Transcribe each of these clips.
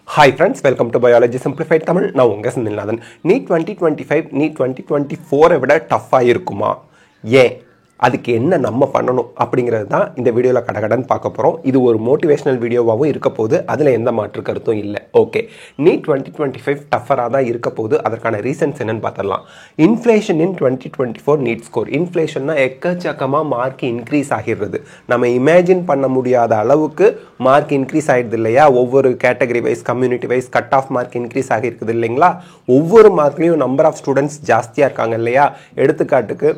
Hi friends, welcome to Biology Simplified Tamil. நான் உங்க Senthilnathan. NEET 2025 NEET 2024 விட டஃப்பா இருக்குமா? ஏன்? அதுக்கு என்ன நம்ம பண்ணணும் அப்படிங்கிறது தான் இந்த வீடியோவில் கடகடன்னு பார்க்க போகிறோம். இது ஒரு மோட்டிவேஷனல் வீடியோவாகவும் இருக்க போகுது, அதில் எந்த மாற்று கருத்தும் இல்லை. ஓகே, நீட் 2025 டஃபராக தான் இருக்க போகுது. அதற்கான ரீசன்ஸ் என்னன்னு பார்த்துடலாம். இன்ஃப்ளேஷன் இன் 2024 நீட் ஸ்கோர். இன்ஃப்ளேஷன்னா எக்கச்சக்கமாக மார்க் இன்க்ரீஸ் ஆகிடுறது. நம்ம இமேஜின் பண்ண முடியாத அளவுக்கு மார்க் இன்க்ரீஸ் ஆகிடுது இல்லையா? ஒவ்வொரு category wise, community wise cut off mark increase ஆகிருக்குது இல்லைங்களா? ஒவ்வொரு மார்க்லேயும் நம்பர் ஆஃப் ஸ்டூடெண்ட்ஸ் ஜாஸ்தியாக இருக்காங்க இல்லையா? எடுத்துக்காட்டுக்கு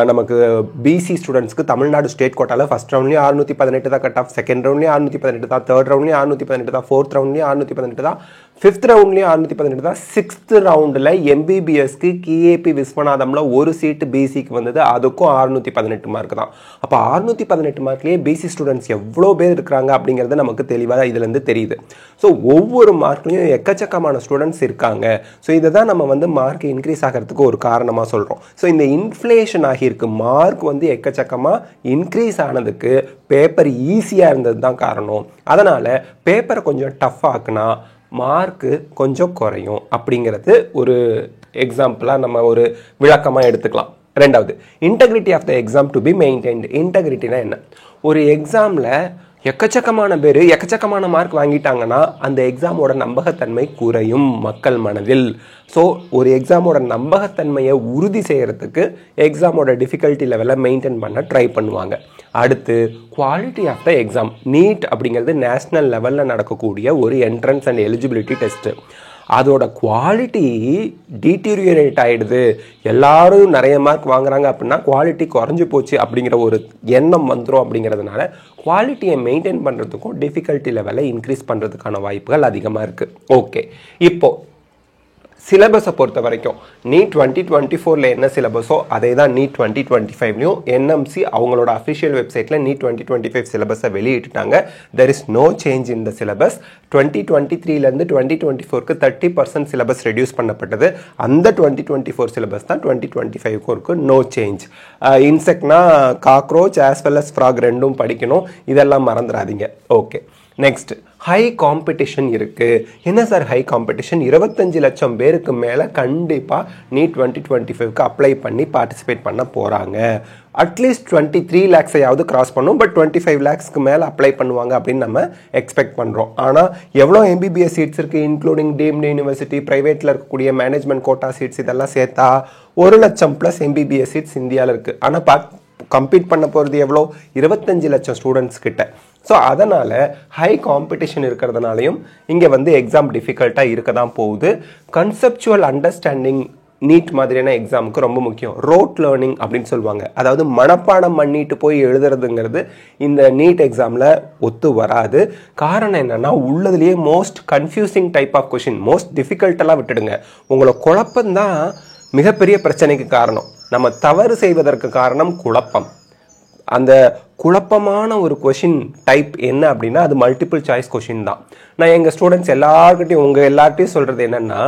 நமக்கு பிசி ஸ்டூடெண்ட்ஸ்க்கு தமிழ்நாடு ஸ்டேட் கோட்டாவில் ஃபஸ்ட் ரவுண்ட்லேயும் 618 தான் கட் ஆஃப், செகண்ட் ரவுண்ட்லேயும் 618 தான், தேர்ட் ரவுண்ட்லேயும் 618 தான், ஃபோர்த் ரவுண்ட்லேயும் 618 தான், ஃபிஃப்த் ரவுண்ட்லேயும் 618 தான், சிக்ஸ்த் ரவுண்டில் எம்பிபிஎஸ்க்கு கிஏபி விஸ்வநாதமில் ஒரு சீட்டு பிசிக்கு வந்தது, அதுக்கும் 618 மார்க் தான். அப்போ 618 மார்க்லேயே பிசி ஸ்டூடெண்ட்ஸ் எவ்வளோ பேர் இருக்கிறாங்க அப்படிங்கிறது நமக்கு தெளிவாக இதுலேருந்து தெரியுது. ஸோ ஒவ்வொரு மார்க்லேயும் எக்கச்சக்கமான ஸ்டூடெண்ட்ஸ் இருக்காங்க. ஸோ இதை தான் நம்ம மார்க் இன்க்ரீஸ் ஆகிறதுக்கு ஒரு காரணமாக சொல்கிறோம். ஸோ இந்த இன்ஃப்ளேஷன் ஆகியிருக்கு, மார்க் எக்கச்சக்கமாக இன்க்ரீஸ் ஆனதுக்கு பேப்பர் ஈஸியாக இருந்தது தான் காரணம். அதனால் பேப்பரை கொஞ்சம் டஃப் ஆக்குனா மார்க்கு கொஞ்சம் குறையும் அப்படிங்கிறது ஒரு எக்ஸாம்பிளாக நம்ம ஒரு விளக்கமாக எடுத்துக்கலாம். ரெண்டாவது, integrity of the exam to be maintained. இன்டெகிரிட்டினா என்ன? ஒரு எக்ஸாமில் எக்கச்சக்கமான பேர் எக்கச்சக்கமான மார்க் வாங்கிட்டாங்கன்னா அந்த எக்ஸாமோட நம்பகத்தன்மை குறையும் மக்கள் மனதில். ஸோ ஒரு எக்ஸாமோட நம்பகத்தன்மையை உறுதி செய்கிறதுக்கு எக்ஸாமோட டிஃபிகல்ட்டி லெவலை மெயின்டைன் பண்ண ட்ரை பண்ணுவாங்க. அடுத்து, quality of the exam. NEET அப்படிங்கிறது நேஷ்னல் லெவலில் நடக்கக்கூடிய ஒரு என்ட்ரன்ஸ் அண்ட் எலிஜிபிலிட்டி டெஸ்ட்டு. அதோட குவாலிட்டி டீட்டீரியரேட் ஆகிடுது, எல்லாரும் நிறைய மார்க் வாங்குறாங்க அப்படின்னா குவாலிட்டி குறைஞ்சி போச்சு அப்படிங்கிற ஒரு எண்ணம் வந்துடும். அப்படிங்கிறதுனால குவாலிட்டியை மெயின்டைன் பண்ணுறதுக்கும் டிஃபிகல்ட்டி லெவலை இன்க்ரீஸ் பண்ணுறதுக்கான வாய்ப்புகள் அதிகமாக இருக்குது. ஓகே, இப்போது சிலபஸை பொறுத்த வரைக்கும் நீட் 2024 என்ன சிலபஸோ அதே தான் நீட் 2025லையும் என்எம்சி அவங்களோட அஃபிஷியல் வெப்சைட்டில் நீட் 2025 சிலபஸை வெளியிட்டுட்டாங்க. There is no change in the syllabus. 2023லேருந்து 2024க்கு 30% சிலபஸ் ரெடியூஸ் பண்ணப்பட்டது. அந்த 2024 சிலபஸ் தான் 2025க்கு இருக்கு. No change. இன்செக்ட்னா cockroach as well as frog ரெண்டும் படிக்கணும், இதெல்லாம் மறந்துடாதீங்க. ஓகே, நெக்ஸ்ட், ஹை காம்படிஷன் இருக்குது. என்ன சார் ஹை காம்படிஷன்? 25 லட்சம் பேருக்கு மேலே கண்டிப்பாக நீட் 2025க்கு அப்ளை பண்ணி பார்ட்டிசிபேட் பண்ண போகிறாங்க. அட்லீஸ்ட் 23 லேக்ஸையாவது கிராஸ் பண்ணும், பட் 25 லேக்ஸ்க்கு மேலே அப்ளை பண்ணுவாங்க அப்படின்னு நம்ம எக்ஸ்பெக்ட் பண்ணுறோம். ஆனால் எவ்வளோ எம்பிபிஎஸ் சீட்ஸ் இருக்குது, இன்க்ளூடிங் டீம்டு யூனிவர்சிட்டி, ப்ரைவேட்டில் இருக்கக்கூடிய மேனேஜ்மெண்ட் கோட்டா சீட்ஸ், இதெல்லாம் சேர்த்தா 1 லட்சம் ப்ளஸ் எம்பிபிஎஸ் சீட்ஸ் இந்தியாவில் இருக்குது. ஆனால் கம்பீட் பண்ண போகிறது எவ்வளோ? 25 லட்சம் ஸ்டூடெண்ட்ஸ் கிட்ட. ஸோ அதனால் ஹை காம்படிஷன் இருக்கிறதுனாலையும் இங்கே எக்ஸாம் டிஃபிகல்ட்டாக இருக்க தான் போகுது. கன்செப்சுவல் அண்டர்ஸ்டாண்டிங் நீட் மாதிரியான எக்ஸாமுக்கு ரொம்ப முக்கியம். ரோட் லேர்னிங் அப்படின்னு சொல்லுவாங்க, அதாவது மனப்பாடம் பண்ணிட்டு போய் எழுதுறதுங்கிறது இந்த நீட் எக்ஸாமில் ஒத்து வராது. காரணம் என்னென்னா, உள்ளதுலேயே most confusing type of question, most டிஃபிகல்ட்டெல்லாம் விட்டுடுங்க, உங்களை குழப்பம்தான் மிகப்பெரிய பிரச்சனைக்கு காரணம். நம்ம தவறு செய்வதற்கு காரணம் குழப்பம். அந்த குழப்பமான ஒரு கொஷின் டைப் என்ன அப்படின்னா அது மல்டிபிள் சாய்ஸ் கொஷின் தான். நான் எங்கள் ஸ்டூடெண்ட்ஸ் எல்லார்கிட்டையும் எல்லார்ட்டையும் சொல்கிறது என்னென்னா,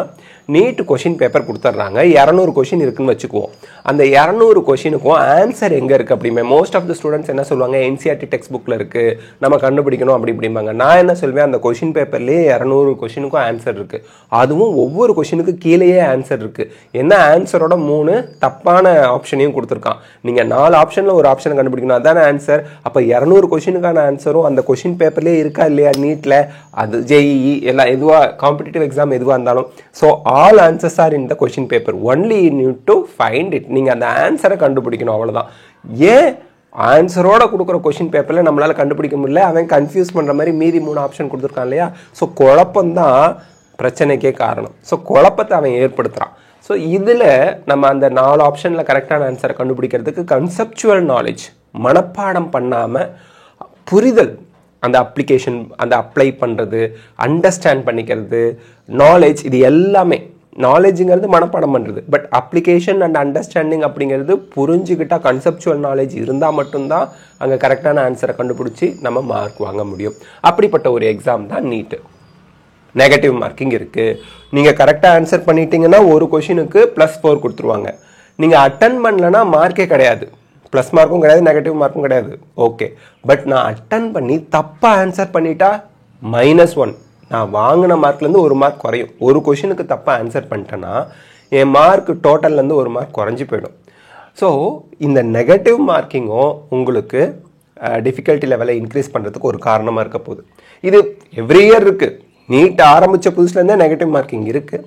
நீட் கொஷின் பேப்பர் கொடுத்துட்றாங்க, 200 கொஷின் இருக்குன்னு வச்சுக்குவோம். அந்த 200 கொஷினுக்கும் ஆன்சர் எங்கே இருக்குது அப்படிமே மோஸ்ட் ஆஃப் த ஸ்டூடெண்ட்ஸ் என்ன சொல்லுவாங்க, என்சிஆர்டி டெக்ஸ்ட் புக்கில் இருக்குது, நம்ம கண்டுபிடிக்கணும் அப்படிம்பாங்க. நான் என்ன சொல்வேன், அந்த கொஷின் பேப்பர்லேயே 200 கொஷினுக்கும் ஆன்சர் இருக்குது, அதுவும் ஒவ்வொரு கொஷினுக்கு கீழேயே ஆன்சர் இருக்குது. என்ன ஆன்சரோட 3 தப்பான ஆப்ஷனையும் கொடுத்துருக்கான். நீங்கள் 4 ஆப்ஷனில் ஒரு ஆப்ஷனை கண்டுபிடிக்கணும், அதுதானே ஆன்சர். அப்போ 200 கொஷினுக்கான ஆன்சரும் அந்த கொஷின் பேப்பர்லேயே இருக்கா இல்லையா நீட்டில்? அது ஜேஇஇ எல்லாம் எதுவாக காம்படிட்டிவ் எக்ஸாம் எதுவாக இருந்தாலும். So all answers are in the question paper, only you need to find it. நீங்கள் அந்த ஆன்சரை கண்டுபிடிக்கணும், அவ்வளோதான். ஏன் ஆன்சரோட கொடுக்குற கொஷின் பேப்பரில் நம்மளால் கண்டுபிடிக்க முடியல? அவன் கன்ஃபியூஸ் பண்ணுற மாதிரி மீதி 3 ஆப்ஷன் கொடுத்துருக்கான் இல்லையா? ஸோ குழப்பம்தான் பிரச்சனைக்கே காரணம். ஸோ குழப்பத்தை அவன் ஏற்படுத்துகிறான். ஸோ இதில் நம்ம அந்த 4 ஆப்ஷனில் கரெக்டான ஆன்சரை கண்டுபிடிக்கிறதுக்கு கன்செப்சுவல் நாலேஜ், மனப்பாடம் பண்ணாமல் புரிதல், அந்த அப்ளிகேஷன், அந்த அப்ளை பண்ணுறது, அண்டர்ஸ்டாண்ட் பண்ணிக்கிறது, நாலேஜ், இது எல்லாமே. நாலேஜுங்கிறது மனப்பாடம் பண்ணுறது, பட் அப்ளிகேஷன் அண்ட் அண்டர்ஸ்டாண்டிங் அப்படிங்கிறது புரிஞ்சுக்கிட்டால், கன்செப்சுவல் நாலேஜ் இருந்தால் மட்டும்தான் அங்கே கரெக்டான ஆன்சரை கண்டுபிடிச்சி நம்ம மார்க் வாங்க முடியும். அப்படிப்பட்ட ஒரு எக்ஸாம் தான் நீட்டு. நெகட்டிவ் மார்க்கிங் இருக்குது. நீங்கள் கரெக்டாக ஆன்சர் பண்ணிட்டீங்கன்னா ஒரு கொஷினுக்கு +4 கொடுத்துருவாங்க. நீங்கள் அட்டன் பண்ணலன்னா மார்க்கே கிடையாது, ப்ளஸ் மார்க்கும் கிடையாது, நெகட்டிவ் மார்க்கும் கிடையாது. ஓகே, பட் நான் அட்டன் பண்ணி தப்பாக ஆன்சர் பண்ணிட்டா -1, நான் வாங்கின மார்க்லேருந்து ஒரு மார்க் குறையும். ஒரு கொஷினுக்கு தப்பாக ஆன்சர் பண்ணிட்டேன்னா என் மார்க் டோட்டல்லேருந்து ஒரு மார்க் குறைஞ்சி போயிடும். ஸோ இந்த நெகட்டிவ் மார்க்கிங்கும் உங்களுக்கு டிஃபிகல்ட்டி லெவலை இன்க்ரீஸ் பண்ணுறதுக்கு ஒரு காரணமாக இருக்க போகுது. இது எவ்ரி இயர் இருக்குது. நீட் ஆரம்பித்த புதுசுலேருந்தே நெகட்டிவ் மார்க்கிங் இருக்குது.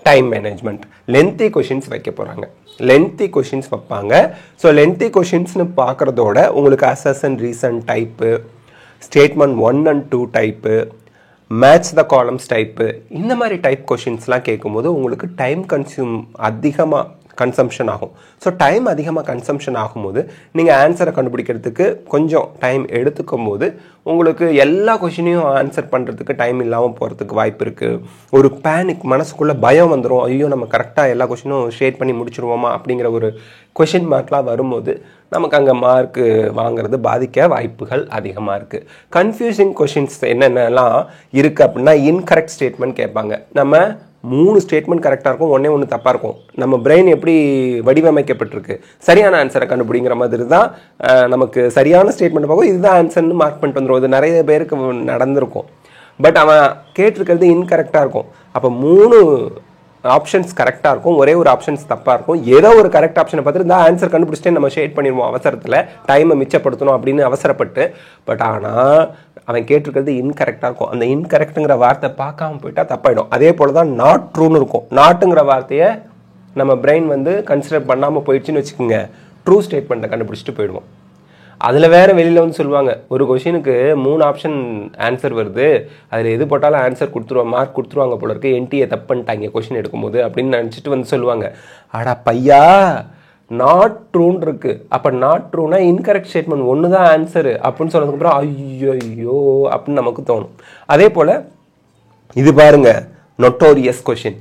டைம் மேனேஜ்மெண்ட், லென்த்தி கொஷின்ஸ் வைக்க போகிறாங்க. லென்த்தி கொஷின்ஸ் வைப்பாங்க. ஸோ லென்த்தி கொஷின்ஸ்னு பார்க்குறதோட உங்களுக்கு அசஸ் and reason type, statement 1 and 2 type, match the columns type, இந்த மாதிரி டைப் கொஷின்ஸ்லாம் கேட்கும்போது உங்களுக்கு டைம் அதிகமாக கன்சம்ஷன் ஆகும். ஸோ டைம் அதிகமாக கன்சம்ஷன் ஆகும்போது நீங்கள் ஆன்சரை கண்டுபிடிக்கிறதுக்கு கொஞ்சம் டைம் எடுத்துக்கும் போது உங்களுக்கு எல்லா கொஷினையும் ஆன்சர் பண்ணுறதுக்கு டைம் இல்லாமல் போகிறதுக்கு வாய்ப்பு இருக்குது. ஒரு பேனிக், மனசுக்குள்ளே பயம் வந்துடும். ஐயோ நம்ம கரெக்டாக எல்லா கொஷினும் ஷேட் பண்ணி முடிச்சிருவோமா அப்படிங்கிற ஒரு கொஷின் மார்க்லாம் வரும்போது நமக்கு அங்கே மார்க்கு வாங்குறது பாதிக்க வாய்ப்புகள் அதிகமாக இருக்குது. கன்ஃபியூசிங் கொஷின்ஸ் என்னென்னலாம் இருக்குது அப்படின்னா, இன்கரெக்ட் ஸ்டேட்மெண்ட் கேட்பாங்க. நம்ம 3 ஸ்டேட்மெண்ட் கரெக்டாக இருக்கும், ஒன்று தப்பாக இருக்கும். நம்ம பிரெயின் எப்படி வடிவமைக்கப்பட்டிருக்கு, சரியான ஆன்சரை கண்டுபிடிங்கிற மாதிரி தான் நமக்கு சரியான ஸ்டேட்மெண்ட் பார்க்கும், இதுதான் ஆன்சர்னு மார்க் பண்ணிட்டு வந்துடும். இது நிறைய பேருக்கு நடந்திருக்கும். பட் அவன் கேட்டிருக்கிறது இன்கரெக்டாக இருக்கும். அப்போ 3 ஆப்ஷன்ஸ் கரெக்டாக இருக்கும், ஒரே ஒரு ஆப்ஷன்ஸ் தப்பாக இருக்கும். ஏதோ ஒரு கரெக்ட் ஆப்ஷனை பார்த்துட்டு இந்த ஆன்சர் கண்டுபிடிச்சிட்டே நம்ம ஷேட் பண்ணிடுவோம் அவசரத்தில், டைமை மிச்சப்படுத்தணும் அப்படின்னு அவசரப்பட்டு. பட் ஆனால் அவன் கேட்டிருக்கிறது இன்கரெக்டாக இருக்கும். அந்த இன்கரெக்டுங்கிற வார்த்தை பார்க்காம போயிட்டா தப்பாயிடும். அதே போல் தான் நாட் ட்ரூன்னு இருக்கும். நாட்டுங்கிற வார்த்தையை நம்ம பிரெயின் கன்சிடர் பண்ணாமல் போயிடுச்சுன்னு வச்சுக்கோங்க, ட்ரூ ஸ்டேட்மெண்ட்டை கண்டுபிடிச்சிட்டு போயிடுவோம். அதில் வேறு வெளியில் சொல்லுவாங்க, ஒரு கொஷினுக்கு 3 ஆப்ஷன் ஆன்சர் வருது, அதில் எது போட்டாலும் ஆன்சர் மார்க் கொடுத்துருவாங்க போல இருக்கு, என்டிஏ தப்பு பண்ணிட்டாங்க கொஷின் எடுக்கும்போது அப்படின்னு நினச்சிட்டு சொல்லுவாங்க. ஆடா பையா, நாட் ட்ரூன்னு இருக்குது. அப்போ நாட் ட்ரூனா இன்கரெக்ட் ஸ்டேட்மெண்ட் 1 தான் ஆன்சரு அப்படின்னு சொன்னதுக்கப்புறம் ஐயோ அப்படின்னு நமக்கு தோணும். அதே போல் இது பாருங்க, நொட்டோரியஸ் கொஷின்.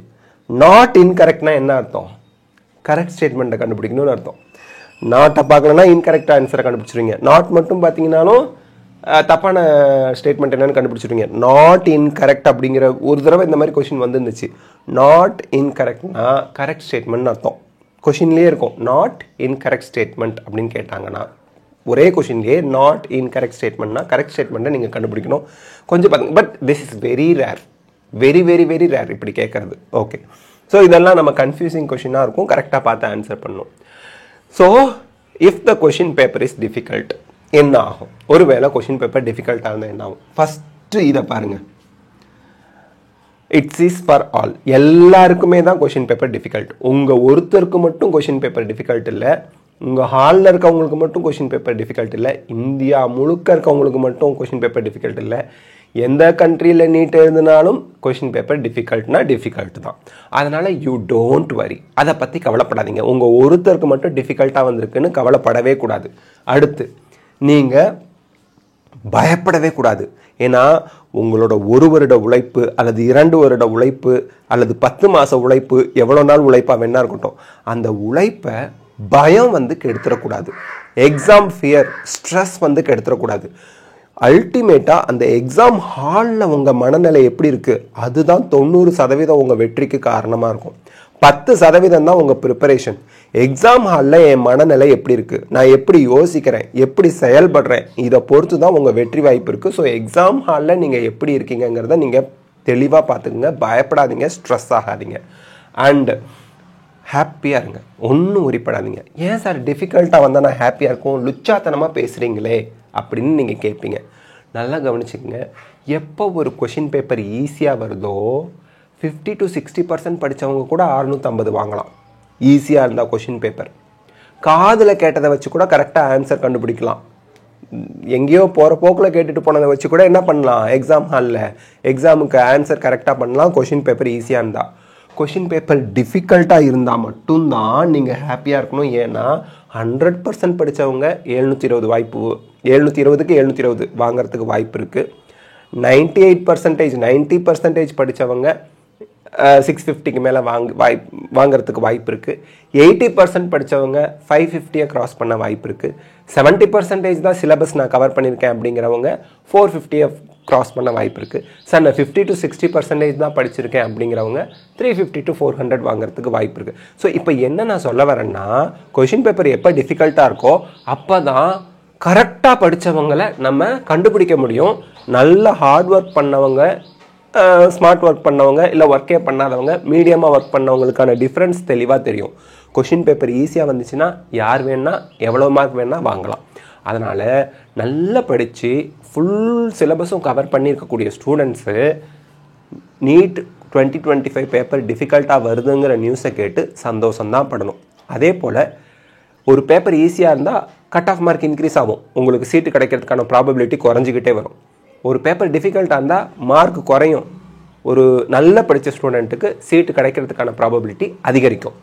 நாட் இன்கரெக்ட்னா என்ன அர்த்தம்? கரெக்ட் ஸ்டேட்மெண்ட்டை கண்டுபிடிக்கணும்னு அர்த்தம். நாட்டை பார்க்கலன்னா இன்கரெக்ட் ஆன்சரை கண்டுபிடிச்சிருவீங்க. நாட் மட்டும் பார்த்தீங்கன்னாலும் தப்பான ஸ்டேட்மெண்ட் என்னன்னு கண்டுபிடிச்சிருவீங்க. நாட் இன்கரெக்ட் அப்படிங்கிற ஒரு தடவை இந்த மாதிரி கொஷின் வந்துருந்துச்சு. நாட் இன்கரெக்ட்னா கரெக்ட் ஸ்டேட்மெண்ட்னு அர்த்தம். கொஷின்லேயே இருக்கும் நாட் இன்கரெக்ட் ஸ்டேட்மெண்ட் அப்படின்னு கேட்டாங்கன்னா, ஒரே கொஷின்லேயே நாட் இன்கரெக்ட் ஸ்டேட்மெண்ட்னா கரெக்ட் ஸ்டேட்மெண்ட்டை நீங்கள் கண்டுபிடிக்கணும். கொஞ்சம் பாருங்க. But this is very rare, very very very rare இப்படி கேட்கறது. ஓகே, ஸோ இதெல்லாம் நம்ம கன்ஃபியூசிங் கொஷினாக இருக்கும், கரெக்டாக பார்த்து ஆன்சர் பண்ணணும். So if the question paper is difficult என்ன ஆகும்? ஒருவேளை கொஷின் பேப்பர் டிஃபிகல்ட்டாக இருந்தால் என்ன ஆகும்? ஃபஸ்ட்டு இதை பாருங்கள், இட்ஸ் இஸ் ஃபார் ஆல். எல்லாருக்குமே தான் கொஷின் பேப்பர் டிஃபிகல்ட். உங்கள் ஒருத்தருக்கு மட்டும் கொஷின் பேப்பர் டிஃபிகல்ட் இல்லை, உங்கள் ஹாலில் இருக்கவங்களுக்கு மட்டும் கொஷின் பேப்பர் டிஃபிகல்ட் இல்லை, இந்தியா முழுக்க இருக்கவங்களுக்கு மட்டும் கொஷின் பேப்பர் டிஃபிகல்ட் இல்லை. எந்த கண்ட்ரியில் நீட் எழுதினாலும் கொஷின் பேப்பர் டிஃபிகல்ட்னா டிஃபிகல்ட் தான். அதனால் யூ டோன்ட் வரி, அதை பற்றி கவலைப்படாதீங்க. உங்கள் ஒருத்தருக்கு மட்டும் டிஃபிகல்ட்டாக வந்திருக்குன்னு கவலைப்படவே கூடாது. அடுத்து நீங்கள் பயப்படவே கூடாது. ஏன்னா உங்களோட 1 வருட உழைப்பு அல்லது 2 வருட உழைப்பு அல்லது 10 மாத உழைப்பு, எவ்வளோ நாள் உழைப்பாக வேணா இருக்கட்டும், அந்த உழைப்பை பயம் கெடுத்துடக்கூடாது. எக்ஸாம் ஃபியர், ஸ்ட்ரெஸ் கெடுத்துடக்கூடாது. அல்டிமேட்டாக அந்த எக்ஸாம் ஹாலில் உங்கள் மனநிலை எப்படி இருக்குது, அதுதான் 90% உங்கள் வெற்றிக்கு காரணமாக இருக்கும். 10% தான் உங்கள் ப்ரிப்பரேஷன். எக்ஸாம் ஹாலில் என் மனநிலை எப்படி இருக்குது, நான் எப்படி யோசிக்கிறேன், எப்படி செயல்படுறேன், இதை பொறுத்து தான் உங்கள் வெற்றி வாய்ப்பு இருக்குது. ஸோ எக்ஸாம் ஹாலில் நீங்கள் எப்படி இருக்கீங்கிறத நீங்கள் தெளிவாக பார்த்துக்குங்க. பயப்படாதீங்க, ஸ்ட்ரெஸ் ஆகாதீங்க, அண்ட் ஹாப்பியாக இருங்க. ஒன்றும் உரிப்படாதீங்க. ஏன் சார் டிஃபிகல்ட்டாக வந்தால் நான் ஹாப்பியாக இருக்கும், லுச்சாத்தனமாக பேசுகிறீங்களே அப்படின்னு நீங்கள் கேட்பீங்க. நல்லா கவனிச்சுக்கோங்க, எப்போ ஒரு கொஷின் பேப்பர் ஈஸியாக வருதோ 50 to 60% படித்தவங்க கூட 650 வாங்கலாம். ஈஸியாக இருந்தால் கொஷின் பேப்பர் காதில் கேட்டதை வச்சு கூட கரெக்டாக ஆன்சர் கண்டுபிடிக்கலாம். எங்கேயோ போகிற போக்கில் கேட்டுட்டு போனதை வச்சு கூட என்ன பண்ணலாம், எக்ஸாம் ஹாலில் எக்ஸாமுக்கு ஆன்சர் கரெக்டாக பண்ணலாம் கொஷின் பேப்பர் ஈஸியாக இருந்தால். கொஷின் பேப்பர் டிஃபிகல்ட்டாக இருந்தால் மட்டும்தான் நீங்கள் ஹாப்பியாக இருக்கணும். ஏன்னா 100% படித்தவங்க 720 வாய்ப்பு, 720க்கு 720 வாங்கிறதுக்கு வாய்ப்பு இருக்குது. 98% 90% படித்தவங்க 650க்கு மேலே வாங்கிறதுக்கு வாய்ப்பு இருக்குது. 80% படித்தவங்க 550 கிராஸ் பண்ண வாய்ப்பு இருக்குது. 70% தான் சிலபஸ் நான் கவர் பண்ணியிருக்கேன் அப்படிங்கிறவங்க 450 கிராஸ் பண்ண வாய்ப்பு இருக்குது. சார் நான் 50 to 60% தான் படிச்சிருக்கேன் அப்படிங்கிறவங்க 350 to 400 வாங்கிறதுக்கு வாய்ப்பு இருக்குது. ஸோ இப்போ என்ன நான் சொல்ல வரேன்னா, கொஷின் பேப்பர் எப்போ டிஃபிகல்ட்டாக இருக்கோ அப்போ தான் கரெக்டாக படித்தவங்களை நம்ம கண்டுபிடிக்க முடியும். நல்ல ஹார்ட் ஒர்க் பண்ணவங்க ஸ்மார்ட் ஒர்க் பண்ணவங்க இல்லை ஒர்க்கே பண்ணாதவங்க மீடியமாக ஒர்க் பண்ணவங்களுக்கான டிஃப்ரென்ஸ் தெளிவாக தெரியும். கொஷின் பேப்பர் ஈஸியாக வந்துச்சுன்னா யார் வேணால் எவ்வளோ மார்க் வேணால் வாங்கலாம். அதனால் நல்லா படித்து ஃபுல் சிலபஸும் கவர் பண்ணியிருக்கக்கூடிய ஸ்டூடெண்ட்ஸு நீட் 2025 பேப்பர் டிஃபிகல்ட்டாக வருதுங்கிற நியூஸை கேட்டு சந்தோஷம்தான் படணும். அதே போல் ஒரு பேப்பர் ஈஸியாக இருந்தால் கட் ஆஃப் மார்க் இன்க்ரீஸ் ஆகும், உங்களுக்கு சீட்டு கிடைக்கிறதுக்கான ப்ராபபிலிட்டி குறைஞ்சிக்கிட்டே வரும். ஒரு பேப்பர் டிஃபிகல்ட்டாக இருந்தால் மார்க் குறையும், ஒரு நல்ல படித்த ஸ்டூடெண்ட்டுக்கு சீட்டு கிடைக்கிறதுக்கான ப்ராபபிலிட்டி அதிகரிக்கும்.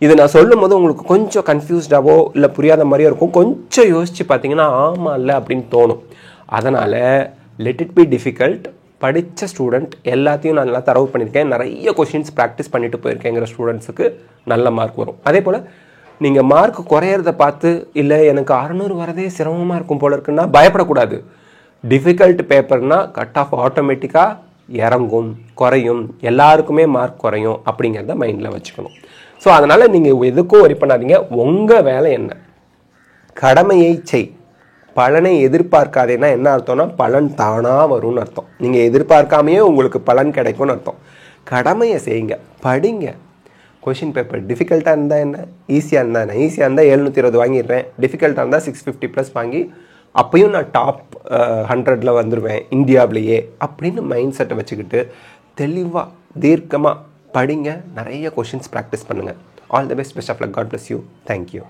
இது நான் சொல்லும் போது உங்களுக்கு கொஞ்சம் கன்ஃபியூஸ்டாவோ இல்லை புரியாத மாதிரியோ இருக்கும். கொஞ்சம் யோசித்து பார்த்தீங்கன்னா ஆமாம் இல்லை அப்படின்னு தோணும். அதனால் லெட் இட் பி டிஃபிகல்ட். படித்த ஸ்டூடெண்ட் எல்லாத்தையும் நான் நல்லா தரவு பண்ணியிருக்கேன், நிறைய கொஷின்ஸ் ப்ராக்டிஸ் பண்ணிட்டு போயிருக்கேங்கிற ஸ்டூடெண்ட்ஸுக்கு நல்ல மார்க் வரும். அதே போல் நீங்கள் மார்க் குறையிறத பார்த்து இல்லை எனக்கு 600 வரதே சிரமமாக இருக்கும் போல இருக்குன்னா பயப்படக்கூடாது. டிஃபிகல்ட் பேப்பர்னால் கட் ஆஃப் ஆட்டோமேட்டிக்காக இறங்கும், குறையும், எல்லாருக்குமே மார்க் குறையும் அப்படிங்கிறத மைண்டில் வச்சுக்கணும். ஸோ அதனால் நீங்கள் எதுக்கும் வரி பண்ணாதீங்க. உங்கள் வேலை என்ன? கடமையை செய், பலனை எதிர்பார்க்காதேன்னா என்ன அர்த்தம்னா பலன் தானாக வரும்னு அர்த்தம். நீங்கள் எதிர்பார்க்காமையே உங்களுக்கு பலன் கிடைக்கும்னு அர்த்தம். கடமையை செய்யுங்க, படிங்க. கொஷின் பேப்பர் டிஃபிகல்ட்டாக இருந்தால் என்ன, ஈஸியாக இருந்தால் என்ன? ஈஸியாக இருந்தால் 720 வாங்கிடுறேன், டிஃபிகல்ட்டாக இருந்தால் 650+ வாங்கி அப்பையும் நான் டாப் 100ல் வந்துடுவேன் இந்தியாவிலேயே அப்படின்னு மைண்ட் செட்டை வச்சுக்கிட்டு தெளிவாக தீர்க்கமாக படிங்க. நிறைய கொஷின்ஸ் ப்ராக்டிஸ் பண்ணுங்கள். All the best. Best of luck. God bless you. Thank you.